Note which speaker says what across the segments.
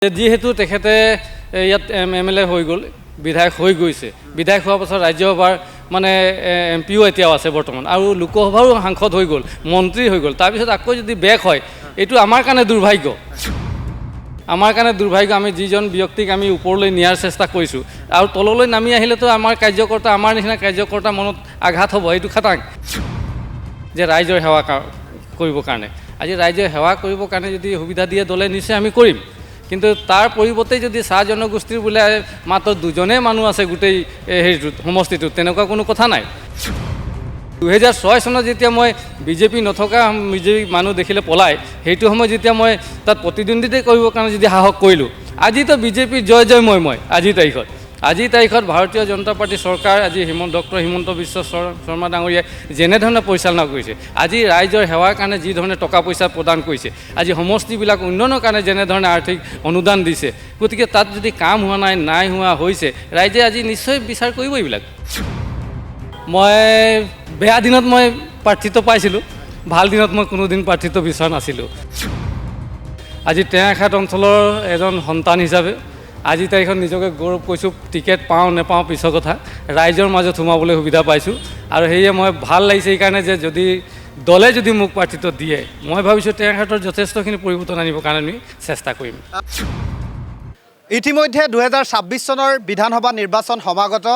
Speaker 1: যেহেতু তেখেতে ইয়াত MLA হৈ গ'ল, বিধায়ক হৈ গৈছে, বিধায়ক হোৱাৰ পাছত ৰাজ্যসভাৰ মানে MPও এতিয়াও আছে বৰ্তমান, আৰু লোকসভাৰো সাংসদ হৈ গ'ল, মন্ত্ৰী হৈ গ'ল। তাৰপিছত আকৌ যদি বেক হয়, এইটো আমাৰ কাৰণে দুৰ্ভাগ্য। আমাৰ কাৰণে দুৰ্ভাগ্য। আমি যিজন ব্যক্তিক আমি ওপৰলৈ নিয়াৰ চেষ্টা কৰিছোঁ, আৰু তললৈ নামি আহিলেতো আমাৰ কাৰ্যকৰ্তা, আমাৰ নিচিনা কাৰ্যকৰ্তা মনত আঘাত হ'ব, এইটো খাটাং যে ৰাইজৰ সেৱা কৰিবৰ কাৰণে। আজি ৰাইজৰ সেৱা কৰিবৰ কাৰণে যদি সুবিধা দিয়ে দলে, নিশ্চয় আমি কৰিম। কিন্তু তাৰ পৰিৱৰ্তে যদি চাহ জনগোষ্ঠীৰ বোলে মাত্ৰ দুজনেই মানুহ আছে গোটেই হেৰিটোত, সমষ্টিটোত, তেনেকুৱা কোনো কথা নাই। 2006 চনত যেতিয়া মই বিজেপি নথকা বিজেপি মানুহ দেখিলে পলাই, সেইটো সময়ত যেতিয়া মই তাত প্ৰতিদ্বন্দ্বিতা কৰিবৰ কাৰণে যদি সাহস কৰিলোঁ, আজিতো বিজেপি জয় মই আজিৰ তাৰিখত ভাৰতীয় জনতা পাৰ্টি চৰকাৰ, আজি ডক্টৰ হিমন্ত বিশ্ব শৰ্মা ডাঙৰীয়াই যেনেধৰণে পৰিচালনা কৰিছে, আজি ৰাইজৰ সেৱাৰ কাৰণে যিধৰণে টকা পইচা প্ৰদান কৰিছে, আজি সমষ্টিবিলাক উন্নয়নৰ কাৰণে যেনেধৰণে আৰ্থিক অনুদান দিছে, গতিকে তাত যদি কাম হোৱা নাই হোৱা হৈছে, ৰাইজে আজি নিশ্চয় বিচাৰ কৰিব এইবিলাক। মই বেয়া দিনত মই প্ৰাৰ্থিত্ব পাইছিলোঁ, ভাল দিনত মই কোনোদিন প্ৰাৰ্থিত্ব বিচৰা নাছিলোঁ। আজি টেঙাখাত অঞ্চলৰ এজন সন্তান হিচাপে আজি তাৰিখত নিজকে গৌৰৱ কৰিছোঁ। টিকেট পাওঁ নেপাওঁ পিছৰ কথা, ৰাইজৰ মাজত সোমাবলৈ সুবিধা পাইছোঁ, আৰু সেয়ে মই ভাল লাগিছে এইকাৰণে যে যদি দলে যদি মোক প্ৰাৰ্থিত্ব দিয়ে, মই ভাবিছোঁ টেঙাখাটৰ যথেষ্টখিনি পৰিৱৰ্তন আনিবৰ কাৰণে আমি চেষ্টা কৰিম।
Speaker 2: ইতিমধ্যে 2026 চনৰ বিধানসভা নিৰ্বাচন সমাগত।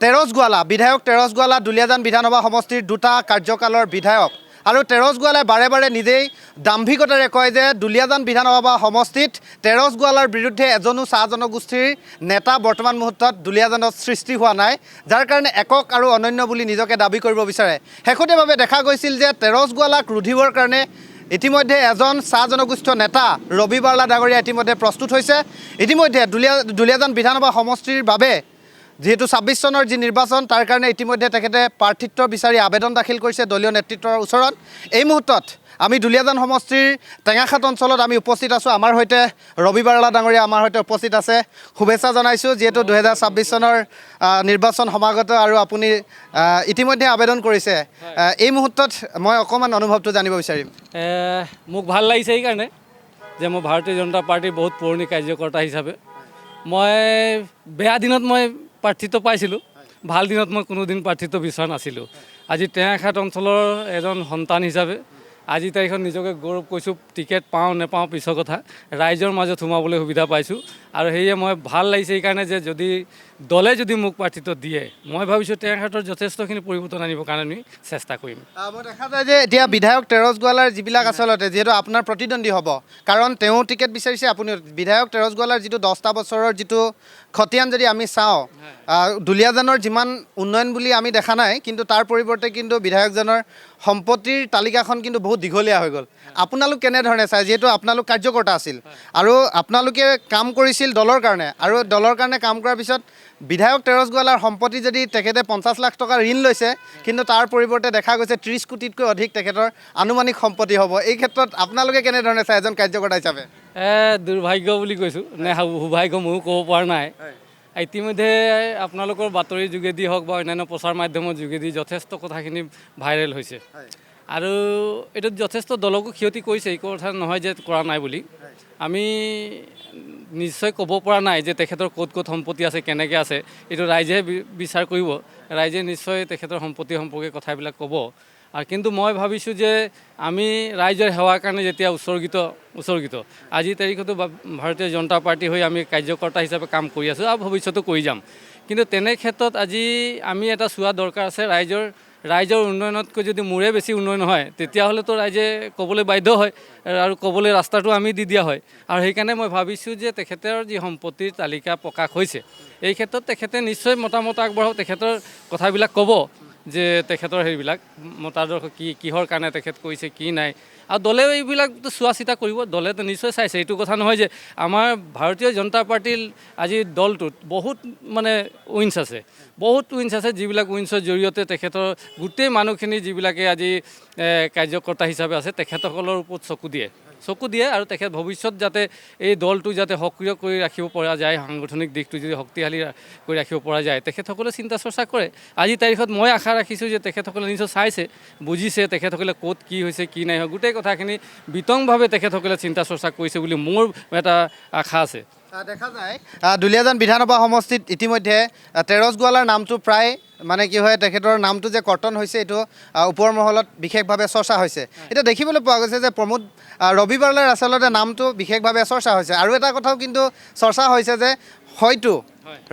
Speaker 2: তেৰছ গোৱালা বিধায়ক, তেৰছ গোৱালা দুলীয়াজান বিধানসভা সমষ্টিৰ দুটা কাৰ্যকালৰ বিধায়ক, আৰু তেৰছ গোৱালাই বাৰে বাৰে নিজেই দাম্ভিকতাৰে কয় যে দুলীয়াজান বিধানসভা সমষ্টিত তেৰছ গোৱালাৰ বিৰুদ্ধে এজনো চাহ জনগোষ্ঠীৰ নেতা বৰ্তমান মুহূৰ্তত দুলীয়াজানত সৃষ্টি হোৱা নাই, যাৰ কাৰণে একক আৰু অনন্য বুলি নিজকে দাবী কৰিব বিচাৰে। শেহতীয়াভাৱে দেখা গৈছিল যে তেৰছ গোৱালাক ৰুধিবৰ কাৰণে ইতিমধ্যে এজন চাহ জনগোষ্ঠীয় নেতা ৰবি বাৰ্লা ডাঙৰীয়া ইতিমধ্যে প্ৰস্তুত হৈছে। ইতিমধ্যে দুলীয়াজান বিধানসভা সমষ্টিৰ বাবে যিহেতু 26 চনৰ যি নিৰ্বাচন, তাৰ কাৰণে ইতিমধ্যে তেখেতে প্ৰাৰ্থিত্ব বিচাৰি আবেদন দাখিল কৰিছে দলীয় নেতৃত্বৰ ওচৰত। এই মুহূৰ্তত আমি দুলীয়াজান সমষ্টিৰ টেঙাখাত অঞ্চলত আমি উপস্থিত আছোঁ। আমাৰ সৈতে ৰবি বাৰ্লা ডাঙৰীয়া আমাৰ সৈতে উপস্থিত আছে। শুভেচ্ছা জনাইছোঁ, যিহেতু 2026 চনৰ নিৰ্বাচন সমাগত আৰু আপুনি ইতিমধ্যে আবেদন কৰিছে। এই মুহূৰ্তত মই অকণমান অনুভৱটো জানিব বিচাৰিম।
Speaker 1: মোক ভাল লাগিছে এইকাৰণে যে মই ভাৰতীয় জনতা পাৰ্টীৰ বহুত পুৰণি কাৰ্যকৰ্তা হিচাপে মই বেয়া দিনত মই প্ৰাৰ্থিত্ব পাইছিলোঁ, ভাল দিনত মই কোনোদিন প্ৰাৰ্থিত্ব বিচৰা নাছিলোঁ। আজি টেঙাখাত অঞ্চলৰ এজন সন্তান হিচাপে আজি তাৰিখত নিজকে গৌৰৱ কৰিছোঁ। টিকেট পাওঁ নেপাওঁ পিছৰ কথা, ৰাইজৰ মাজত সোমাবলৈ সুবিধা পাইছোঁ, আৰু সেয়ে মই ভাল লাগিছে এইকাৰণে যে যদি দলে যদি মোক প্ৰাৰ্থিত্ব দিয়ে, মই ভাবিছোঁ টেঙাখাটৰ যথেষ্টখিনি পৰিৱৰ্তন আনিবৰ কাৰণে আমি চেষ্টা কৰিম।
Speaker 2: মই দেখা যায় যে এতিয়া বিধায়ক তেৰছ গোৱালাৰ যিবিলাক আচলতে যিহেতু আপোনাৰ প্ৰতিদ্বন্দ্বী হ'ব, কাৰণ তেওঁ টিকেট বিচাৰিছে, আপুনি বিধায়ক তেৰছ গোৱালাৰ যিটো 10টা বছৰৰ যিটো খতিয়ান যদি আমি চাওঁ, দুলীয়াজানৰ যিমান উন্নয়ন বুলি আমি দেখা নাই, কিন্তু তাৰ পৰিৱৰ্তে কিন্তু বিধায়কজনৰ সম্পত্তিৰ তালিকাখন কিন্তু বহুত দীঘলীয়া হৈ গ'ল। আপোনালোক কেনেধৰণে চায়, যিহেতু আপোনালোক কাৰ্যকৰ্তা আছিল আৰু আপোনালোকে কাম কৰিছিল দলৰ কাৰণে, আৰু দলৰ কাৰণে কাম কৰাৰ পিছত বিধায়ক তেৰছ গোৱালাৰ সম্পত্তি যদি তেখেতে 50 লাখ টকা ঋণ লৈছে, কিন্তু তাৰ পৰিৱৰ্তে দেখা গৈছে 30 কোটিতকৈ অধিক তেখেতৰ আনুমানিক সম্পত্তি হ'ব। এই ক্ষেত্ৰত আপোনালোকে কেনেধৰণে চায় এজন কাৰ্যকৰ্তা হিচাপে?
Speaker 1: দুৰ্ভাগ্য বুলি কৈছোঁ, নে সৌভাগ্য ময়ো ক'ব পৰা নাই। ইতিমধ্যে আপোনালোকৰ বাতৰিৰ যোগেদি হওক বা অন্যান্য প্ৰচাৰ মাধ্যমৰ যোগেদি যথেষ্ট কথাখিনি ভাইৰেল হৈছে, আৰু এইটোত যথেষ্ট দলকো ক্ষতি কৰিছে। এই কথা নহয় যে কৰা নাই বুলি। আমি নিশ্চয় ক'ব পৰা নাই যে তেখেতৰ ক'ত ক'ত সম্পত্তি আছে, কেনেকৈ আছে, এইটো ৰাইজে বিচাৰ কৰিব। ৰাইজে নিশ্চয় তেখেতৰ সম্পত্তি সম্পৰ্কে কথাবিলাক ক'ব। আৰু কিন্তু মই ভাবিছোঁ যে আমি ৰাইজৰ সেৱাৰ কাৰণে যেতিয়া উৎসৰ্গিত আজিৰ তাৰিখতো ভাৰতীয় জনতা পাৰ্টি হৈ আমি কাৰ্যকৰ্তা হিচাপে কাম কৰি আছোঁ, আৰু ভৱিষ্যতো কৰি যাম। কিন্তু তেনে ক্ষেত্ৰত আজি আমি এটা চোৱা দৰকাৰ আছে, ৰাইজৰ উন্নয়নতকৈ যদি মোৰে বেছি উন্নয়ন হয়, তেতিয়াহ'লেতো ৰাইজে ক'বলৈ বাধ্য হয়, আৰু ক'বলৈ ৰাস্তাটো আমি দি দিয়া হয়। আৰু সেইকাৰণে মই ভাবিছোঁ যে তেখেতৰ যি সম্পত্তিৰ তালিকা প্ৰকাশ হৈছে, এই ক্ষেত্ৰত তেখেতে নিশ্চয় মতামত আগবঢ়াওক, তেখেতৰ কথাবিলাক ক'ব যে তেখেতৰ সেইবিলাক মতাদৰ্শ কিহৰ কাৰণে তেখেত কৰিছে, কি নাই। আৰু দলেও এইবিলাকতো চোৱা চিতা কৰিব, দলেতো নিশ্চয় চাইছে। এইটো কথা নহয় যে আমাৰ ভাৰতীয় জনতা পাৰ্টীৰ আজি দলটোত বহুত মানে উইন্স আছে, যিবিলাক উইন্সৰ জৰিয়তে তেখেতৰ গোটেই মানুহখিনি যিবিলাকে আজি কাৰ্যকৰ্তা হিচাপে আছে, তেখেতসকলৰ ওপৰত চকু দিয়ে। চকু দিয়ে আৰু তেখেত ভৱিষ্যত যাতে এই দলটো যাতে সক্ৰিয় কৰি ৰাখিব পৰা যায়, সাংগঠনিক দিশটো যদি শক্তিশালী কৰি ৰাখিব পৰা যায়, তেখেতসকলে চিন্তা চৰ্চা কৰে। আজিৰ তাৰিখত মই আশা ৰাখিছোঁ যে তেখেতসকলে নিশ্চয় চাইছে, বুজিছে তেখেতসকলে ক'ত কি হৈছে কি নাই হোৱা, গোটেই কথাখিনি বিতংভাৱে তেখেতসকলে চিন্তা চৰ্চা কৰিছে বুলি মোৰ এটা আশা আছে।
Speaker 2: দেখা যায় দুলীয়াজান বিধানসভা সমষ্টিত ইতিমধ্যে তেৰছ গোৱালাৰ নামটো প্ৰায় মানে কি হয়, তেখেতৰ নামটো যে কৰ্তন হৈছে এইটো ওপৰ মহলত বিশেষভাৱে চৰ্চা হৈছে। এতিয়া দেখিবলৈ পোৱা গৈছে যে প্ৰমোদ ৰবি বাৰ্লাৰ আচলতে নামটো বিশেষভাৱে চৰ্চা হৈছে। আৰু এটা কথাও কিন্তু চৰ্চা হৈছে যে হয়তো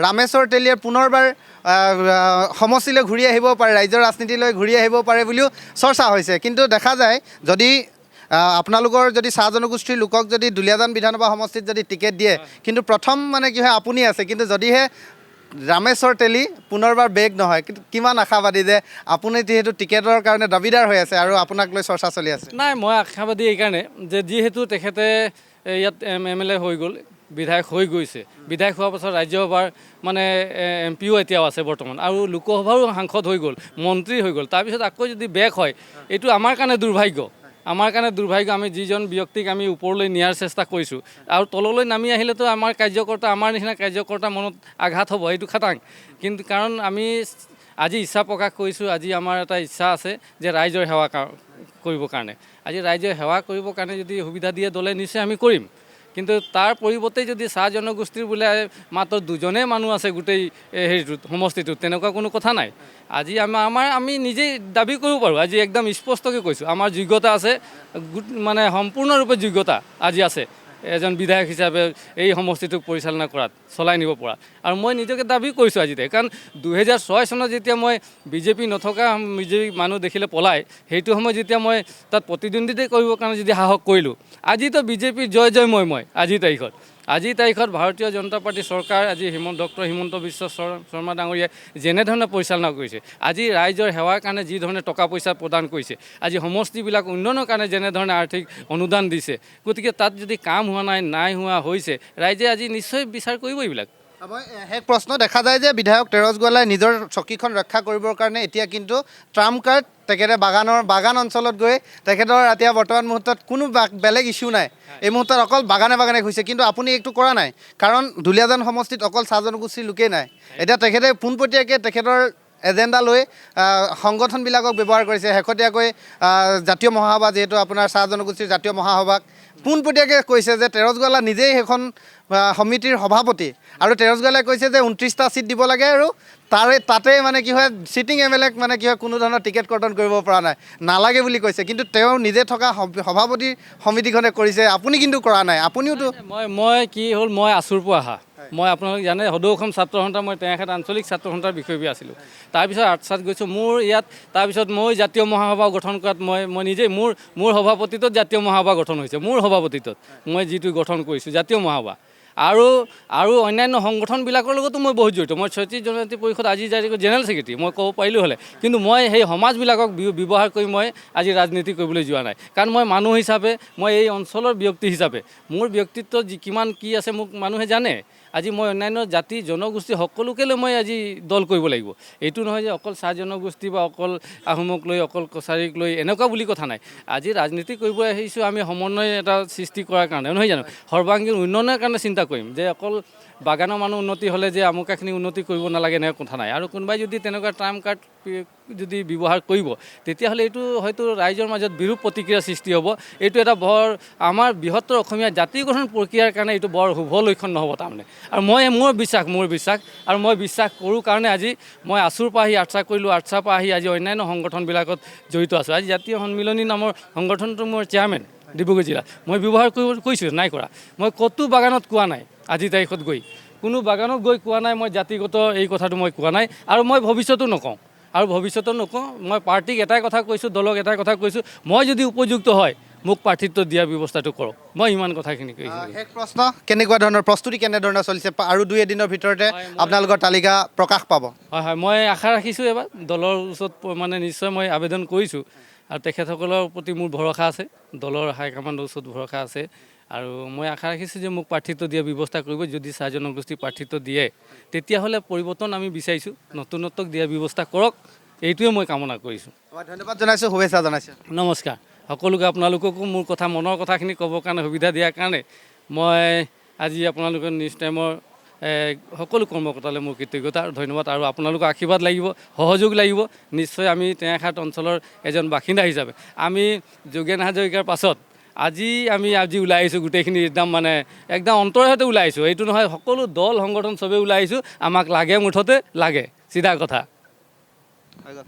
Speaker 2: ৰামেশ্বৰ তেলীয়ে পুনৰবাৰ সমষ্টিলৈ ঘূৰি আহিব পাৰে, ৰাজ্যৰ ৰাজনীতিলৈ ঘূৰি আহিব পাৰে বুলিও চৰ্চা হৈছে। কিন্তু দেখা যায় যদি আপোনালোকৰ যদি চাহ জনগোষ্ঠীৰ লোকক যদি দুলীয়াজান বিধানসভা সমষ্টিত যদি টিকেট দিয়ে, কিন্তু প্ৰথম মানে কি হয় আপুনি আছে, কিন্তু যদিহে ৰামেশ্বৰ তেলী পুনৰবাৰ বেগ নহয়, কিন্তু কিমান আশাবাদী যে আপুনি যিহেতু টিকেটৰ কাৰণে দাবীদাৰ হৈ আছে আৰু আপোনাক লৈ চৰ্চা চলি আছে?
Speaker 1: নাই, মই আশাবাদী এইকাৰণে যে যিহেতু তেখেতে ইয়াত MLA হৈ গ'ল, বিধায়ক হৈ গৈছে, বিধায়ক হোৱাৰ পাছত ৰাজ্যসভাৰ মানে MPও এতিয়াও আছে বৰ্তমান, আৰু লোকসভাৰো সাংসদ হৈ গ'ল, মন্ত্ৰী হৈ গ'ল, তাৰপিছত আকৌ যদি বেক হয়, এইটো আমাৰ কাৰণে দুৰ্ভাগ্য। আমাৰ কাৰণে দুৰ্ভাগ্য। আমি যিজন ব্যক্তিক আমি ওপৰলৈ নিয়াৰ চেষ্টা কৰিছোঁ, আৰু তললৈ নামি আহিলেতো আমাৰ কাৰ্যকৰ্তা, আমাৰ নিচিনা কাৰ্যকৰ্তা মনত আঘাত হ'ব, এইটো খাটাং। কিন্তু কাৰণ আমি আজি ইচ্ছা প্ৰকাশ কৰিছোঁ, আজি আমাৰ এটা ইচ্ছা আছে যে ৰাইজৰ সেৱা কৰিবৰ কাৰণে। আজি ৰাইজৰ সেৱা কৰিবৰ কাৰণে যদি সুবিধা দিয়ে দলে, নিশ্চয় আমি কৰিম। কিন্তু তাৰ পৰিৱৰ্তে যদি চাহ জনগোষ্ঠীৰ বোলে মাত্ৰ দুজনেই মানুহ আছে গোটেই হেৰিটোত, সমষ্টিটোত, তেনেকুৱা কোনো কথা নাই। আজি আমি নিজেই দাবী কৰিব পাৰোঁ, আজি একদম স্পষ্টকৈ কৈছোঁ, আমাৰ যোগ্যতা আছে, মানে সম্পূৰ্ণৰূপে যোগ্যতা আজি আছে এজন বিধায়ক হিচাপে এই সমষ্টিটোক পৰিচালনা কৰাত, চলাই নিব পৰা। আৰু মই নিজকে দাবী কৰিছোঁ আজি, কাৰণ 2006 চনত যেতিয়া মই বিজেপি নথকা বিজেপি মানুহ দেখিলে পলাই, সেইটো সময়ত যেতিয়া মই তাত প্ৰতিদ্বন্দ্বিতা কৰিবৰ কাৰণে যদি সাহস কৰিলোঁ, আজিতো বিজেপিৰ জয় জয়ময়। আজিৰ তাৰিখত ভাৰতীয় জনতা পাৰ্টী চৰকাৰ, আজি ডক্টৰ হিমন্ত বিশ্ব শৰ্মা ডাঙৰীয়াই যেনেধৰণে পৰিচালনা কৰিছে, আজি ৰাইজৰ সেৱাৰ কাৰণে যিধৰণে টকা পইচা প্ৰদান কৰিছে, আজি সমষ্টিবিলাক উন্নয়নৰ কাৰণে যেনেধৰণে আৰ্থিক অনুদান দিছে, গতিকে তাত যদি কাম হোৱা নাই হোৱা হৈছে, ৰাইজে আজি নিশ্চয় বিচাৰ কৰিব এইবিলাক।
Speaker 2: শেষ প্ৰশ্ন, দেখা যায় যে বিধায়ক তেৰছ গোৱালাই নিজৰ চকীখন ৰক্ষা কৰিবৰ কাৰণে এতিয়া কিন্তু ট্ৰাম্প কাৰ্ড, তেখেতে বাগান অঞ্চলত গৈ তেখেতৰ এতিয়া বৰ্তমান মুহূৰ্তত কোনো বেলেগ ইছ্যু নাই, এই মুহূৰ্তত অকল বাগানে ঘূৰিছে। কিন্তু আপুনি এইটো কৰা নাই, কাৰণ দুলীয়াজান সমষ্টিত অকল চাহ জনগোষ্ঠীৰ লোকেই নাই। এতিয়া তেখেতে পোনপটীয়াকৈ তেখেতৰ এজেণ্ডা লৈ সংগঠনবিলাকক ব্যৱহাৰ কৰিছে। শেহতীয়াকৈ জাতীয় মহাসভা, যিহেতু আপোনাৰ চাহ জনগোষ্ঠীৰ জাতীয় মহাসভাক পোনপটীয়াকৈ কৈছে যে তেৰছ গোৱালা নিজেই সেইখন সমিতিৰ সভাপতি, আৰু তেৰছ গোৱালাই কৈছে যে 29টা ছিট দিব লাগে, আৰু তাতে মানে কি হয়, চিটিং MLAক মানে কি হয়, কোনো ধৰণৰ টিকেট কৰ্তন কৰিব পৰা নালাগে বুলি কৈছে। কিন্তু তেওঁ নিজে থকা সভাপতি সমিতিখনে কৰিছে, আপুনি কিন্তু কৰা নাই। আপুনিওতো
Speaker 1: মই কি হ'ল, মই আছুৰপুৰ আহা, মই আপোনালোক জানে সদৌ অসম ছাত্ৰ সন্থা, মই টেঙাখাত আঞ্চলিক ছাত্ৰ সন্থাৰ বিষয়ববীয়া আছিলোঁ। তাৰপিছত আৰ্টছত গৈছোঁ মোৰ ইয়াত, তাৰপিছত মই জাতীয় মহাসভা গঠন কৰাত মই নিজেই মোৰ সভাপতিত্বত জাতীয় মহাসভা গঠন হৈছে, মোৰ সভাপতিত্বত মই যিটো গঠন কৰিছোঁ জাতীয় মহাসভা, আৰু অন্যান্য সংগঠনবিলাকৰ লগতো মই বহুত জড়িত। মই 36 জনজাতি পৰিষদ আজি জেনেৰেল ছেক্ৰেটাৰী, মই ক'ব পাৰিলোঁ হ'লে, কিন্তু মই সেই সমাজবিলাকক ব্যৱহাৰ কৰি মই আজি ৰাজনীতি কৰিবলৈ যোৱা নাই। কাৰণ মই মানুহ হিচাপে, মই এই অঞ্চলৰ ব্যক্তি হিচাপে, মোৰ ব্যক্তিত্ব কিমান কি আছে মোক মানুহে জানে। আজি মই অন্যান্য জাতি জনগোষ্ঠী সকলোকে লৈ মই আজি দল কৰিব লাগিব। এইটো নহয় যে অকল চাহ জনগোষ্ঠী বা অকল আহোমক লৈ, অকল কছাৰীক লৈ, এনেকুৱা বুলি কথা নাই। আজি ৰাজনীতি কৰিব আহিছোঁ আমি সমন্বয় এটা সৃষ্টি কৰাৰ কাৰণে, নহয় জানো, সৰ্বাংগীন উন্নয়নৰ কাৰণে চিন্তা কৰিম। যে অকল বাগানৰ মানুহ উন্নতি হ'লে যে আমুকাখিনি উন্নতি কৰিব নালাগে, এনেকুৱা কথা নাই। আৰু কোনোবাই যদি তেনেকুৱা ট্ৰাম্প কাৰ্ড যদি ব্যৱহাৰ কৰিব, তেতিয়াহ'লে এইটো হয়তো ৰাইজৰ মাজত বিৰূপ প্ৰতিক্ৰিয়াৰ সৃষ্টি হ'ব। এইটো এটা আমাৰ বৃহত্তৰ অসমীয়া জাতি গঠন প্ৰক্ৰিয়াৰ কাৰণে এইটো বৰ শুভ লক্ষণ নহ'ব তাৰমানে। আৰু মোৰ বিশ্বাস, আৰু মই বিশ্বাস কৰোঁ কাৰণে আজি মই আছুৰ পৰা আহি আৰ্টছা কৰিলোঁ, আৰ্টছাৰ পৰা আহি আজি অন্যান্য সংগঠনবিলাকত জড়িত আছোঁ। আজি জাতীয় সন্মিলনী নামৰ সংগঠনটো মোৰ চেয়াৰমেন ডিব্ৰুগড় জিলা, মই ব্যৱহাৰ কৰিছোঁ, নাই কৰা। মই ক'তো বাগানত কোৱা নাই, আজিৰ তাৰিখত গৈ কোনো বাগানত গৈ কোৱা নাই, মই জাতিগত এই কথাটো মই কোৱা নাই, আৰু মই ভৱিষ্যতো নকওঁ। মই পাৰ্টীক এটাই কথা কৈছোঁ, দলক এটাই কথা কৈছোঁ, মই যদি উপযুক্ত হয় মোক প্ৰাৰ্থিত্ব দিয়াৰ ব্যৱস্থাটো কৰক। মই ইমান কথাখিনি কৈছোঁ।
Speaker 2: শেষ প্ৰশ্ন, কেনেকুৱা ধৰণৰ প্ৰস্তুতি কেনেধৰণৰ চলিছে, আৰু 2-এদিনৰ ভিতৰতে আপোনালোকৰ তালিকা প্ৰকাশ পাব?
Speaker 1: হয়, মই আশা ৰাখিছোঁ এবাৰ দলৰ ওচৰত মানে নিশ্চয় মই আবেদন কৰিছোঁ, আৰু তেখেতসকলৰ প্ৰতি মোৰ ভৰসা আছে, দলৰ হাইকমাণ্ডৰ ওচৰত ভৰসা আছে, আৰু মই আশা ৰাখিছোঁ যে মোক প্ৰাৰ্থিত্ব দিয়াৰ ব্যৱস্থা কৰিব। যদি চাহ জনগোষ্ঠী প্ৰাৰ্থিত্ব দিয়ে, তেতিয়াহ'লে পৰিৱৰ্তন আমি বিচাৰিছোঁ, নতুনত্বক দিয়াৰ ব্যৱস্থা কৰক, এইটোৱে মই কামনা কৰিছোঁ।
Speaker 2: ধন্যবাদ জনাইছোঁ, শুভেচ্ছা জনাইছোঁ।
Speaker 1: নমস্কাৰ। সকলোকে আপোনালোককো মোৰ কথা মনৰ কথাখিনি ক'বৰ কাৰণে সুবিধা দিয়াৰ কাৰণে মই আজি আপোনালোকৰ নিউজ টাইমৰ সকলো কৰ্মকৰ্তালৈ মোৰ কৃতজ্ঞতা আৰু ধন্যবাদ। আৰু আপোনালোকৰ আশীৰ্বাদ লাগিব, সহযোগ লাগিব। নিশ্চয় আমি টেঙাখাত অঞ্চলৰ এজন বাসিন্দা হিচাপে আমি যোগেন হাজৰিকাৰ পাছত আজি ওলাই আহিছোঁ গোটেইখিনি একদম অন্তৰৰ সৈতে ওলাই আহিছোঁ। এইটো নহয়, সকলো দল সংগঠন চবেই ওলাই আহিছোঁ। আমাক লাগে, মুঠতে লাগে, চিধা কথা।